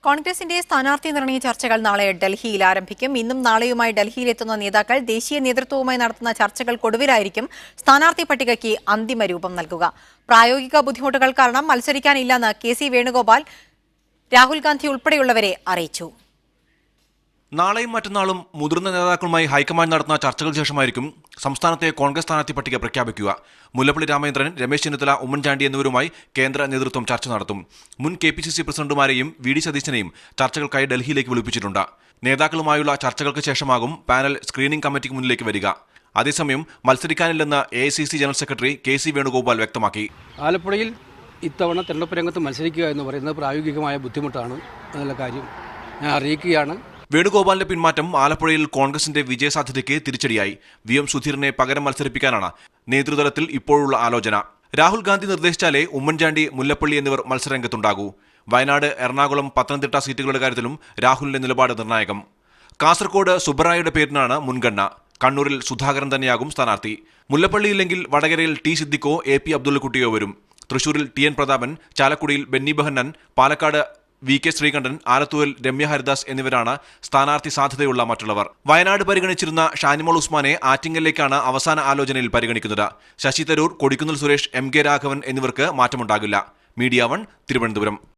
കോൺഗ്രസിന്റെ സ്ഥാനാർത്ഥി നിർണയ ചർച്ചകൾ നാളെ ഡൽഹിയിൽ ആരംഭിക്കും. ഇന്നും നാളെയുമായി ഡൽഹിയിലെത്തുന്ന നേതാക്കൾ ദേശീയ നേതൃത്വവുമായി നടത്തുന്ന ചർച്ചകൾക്കൊടുവിലായിരിക്കും സ്ഥാനാർത്ഥി പട്ടികയ്ക്ക് അന്തിമ രൂപം നൽകുക. പ്രായോഗിക ബുദ്ധിമുട്ടുകൾ കാരണം മത്സരിക്കാനില്ലെന്ന് കെ.സി. വേണുഗോപാൽ രാഹുൽ ഗാന്ധി ഉൾപ്പെടെയുള്ളവരെ അറിയിച്ചു. നാളെയും മറ്റന്നാളും മുതിർന്ന നേതാക്കളുമായി ഹൈക്കമാൻഡ് നടത്തുന്ന ചർച്ചകൾക്ക് ശേഷമായിരിക്കും സംസ്ഥാനത്തെ കോൺഗ്രസ് സ്ഥാനാർത്ഥി പട്ടിക പ്രഖ്യാപിക്കുക. മുല്ലപ്പള്ളി രാമചന്ദ്രൻ, രമേശ് ചെന്നിത്തല, ഉമ്മൻചാണ്ടി എന്നിവരുമായി കേന്ദ്ര നേതൃത്വം ചർച്ച നടത്തും. മുൻ KPCC പ്രസിഡന്റുമാരെയും VD സതീശനെയും ചർച്ചകൾക്കായി ഡൽഹിയിലേക്ക് വിളിപ്പിച്ചിട്ടുണ്ട്. നേതാക്കളുമായുള്ള ചർച്ചകൾക്ക് ശേഷമാകും പാനൽ സ്ക്രീനിംഗ് കമ്മിറ്റിക്ക് മുന്നിലേക്ക് വരിക. അതേസമയം മത്സരിക്കാനില്ലെന്ന് AICC general secretary K C. Venugopal വ്യക്തമാക്കി. ആലപ്പുഴയിൽ ഇത്തവണ തെരഞ്ഞെടുപ്പ് രംഗത്ത് മത്സരിക്കുക എന്ന് പറയുന്നത് പ്രായോഗികമായ ബുദ്ധിമുട്ടാണ് എന്നുള്ള കാര്യം ഞാൻ അറിയിക്കുകയാണ്. വേണുഗോപാലിന്റെ പിന്മാറ്റം ആലപ്പുഴയിൽ കോൺഗ്രസിന്റെ വിജയസാധ്യതയ്ക്ക് തിരിച്ചടിയായി. VM സുധീറിനെ പകരം മത്സരിപ്പിക്കാനാണ് നേതൃതലത്തിൽ ഇപ്പോഴുള്ള ആലോചന. രാഹുൽ ഗാന്ധി നിർദ്ദേശിച്ചാലേ ഉമ്മൻചാണ്ടി, മുല്ലപ്പള്ളി എന്നിവർ മത്സരരംഗത്തുണ്ടാകൂ. വയനാട്, എറണാകുളം, പത്തനംതിട്ട സീറ്റുകളുടെ കാര്യത്തിലും രാഹുലിന്റെ നിലപാട് നിർണായകം. കാസർകോട് സുബ്ബറായയുടെ പേരിനാണ് മുൻഗണന. കണ്ണൂരിൽ സുധാകരൻ തന്നെയാകും സ്ഥാനാർത്ഥി. മുല്ലപ്പള്ളിയില്ലെങ്കിൽ വടകരയിൽ T. സിദ്ദിഖോ, AP അബ്ദുള്ളക്കുട്ടിയോ വരും. തൃശൂരിൽ TN പ്രതാപൻ, ചാലക്കുടിയിൽ ബെന്നി ബെഹന്നാൻ, പാലക്കാട് VK ശ്രീകണ്ഠൻ, ആലത്തൂരിൽ രമ്യ ഹരിദാസ് എന്നിവരാണ് സ്ഥാനാർത്ഥി സാധ്യതയുള്ള മറ്റുള്ളവർ. വയനാട് പരിഗണിച്ചിരുന്ന ഷാനിമോൾ ഉസ്മാനെ ആറ്റിങ്ങലിലേക്കാണ് അവസാന ആലോചനയിൽ പരിഗണിക്കുന്നത്. ശശി തരൂർ, കൊടിക്കുന്നിൽ സുരേഷ്, MK രാഘവൻ എന്നിവർക്ക് മാറ്റമുണ്ടാകില്ല. മീഡിയ 1 തിരുവനന്തപുരം.